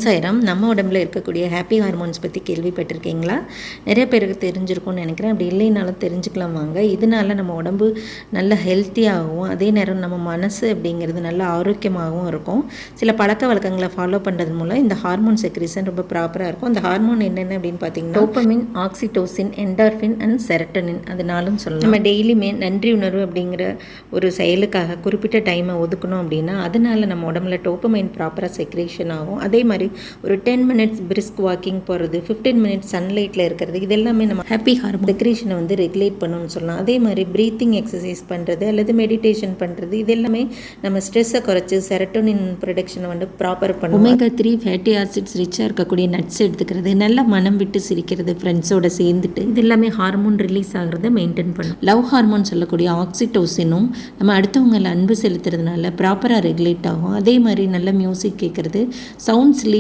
சாய்ராம். நம்ம உடம்புல இருக்கக்கூடிய ஹாப்பி ஹார்மோன்ஸ் பற்றி கேள்விப்பட்டிருக்கீங்களா? நிறைய பேருக்கு தெரிஞ்சிருக்கும்னு நினைக்கிறேன். அப்படி இல்லைனாலும் தெரிஞ்சுக்கலாம் வாங்க. இதனால நம்ம உடம்பு நல்ல ஹெல்த்தியாகவும், அதே நேரம் நம்ம மனசு அப்படிங்கிறது நல்ல ஆரோக்கியமாகவும் இருக்கும். சில பழக்க வழக்கங்களை ஃபாலோ பண்ணுறது மூலம் இந்த ஹார்மோன் செக்ரீஷன் ரொம்ப ப்ராப்பராக இருக்கும். அந்த ஹார்மோன் என்னென்ன அப்படின்னு பார்த்தீங்கன்னா dopamine, oxytocin, endorphin and serotonin அதனாலும் சொல்லலாம். நம்ம டெய்லியுமே நன்றி உணர்வு அப்படிங்கிற ஒரு செயலுக்காக குறிப்பிட்ட டைமை ஒதுக்கணும் அப்படின்னா அதனால நம்ம உடம்புல டோபமைன் ப்ராப்பராக செக்ரேஷன் ஆகும். அதே மாதிரி ஒரு 10 மினிட்ஸ் பிரிஸ்க் வாக்கிங் போகிறது, 15 மினிட்ஸ் சன்லைட்டில் இருக்கிறது, இது எல்லாமே நம்ம ஹாப்பி ஹார்மோன் செக்ரேஷனை வந்து ரெகுலேட் பண்ணணும்னு சொல்லலாம். அதே மாதிரி ப்ரீத்திங் எக்ஸசைஸ் பண்ணுறது அல்லது மெடிடேஷன் பண்ணுறது, இது எல்லாமே நம்ம ஸ்ட்ரெஸ்ஸை குறைச்சி செரட்டோனின் ப்ரொடக்ஷனை வந்து ப்ராப்பர் பண்ணும். ஒமேகா 3 ஃபேட்டி ஆசிட்ஸ் ரிச்சாக இருக்கக்கூடிய நட்ஸ் எடுத்துக்கிறது, நல்லா மனம் விட்டு சிரிக்கிறது ஃப்ரெண்ட்ஸோட சேர்ந்துட்டு, இது எல்லாமே ஹார்மோன் ரிலீஸ் ஆகிறத மெயின்டைன் பண்ணும். லவ் ஹார்மோன் சொல்லக்கூடிய ஆக்சிடோசினும் நம்ம அடுத்தவங்களை அன்பு செலுத்துறதுனால ப்ராப்பராக ரெகுலேட் ஆகும். அதே மாதிரி நல்ல மியூசிக் கேட்குறது, சவுண்ட்ஸ்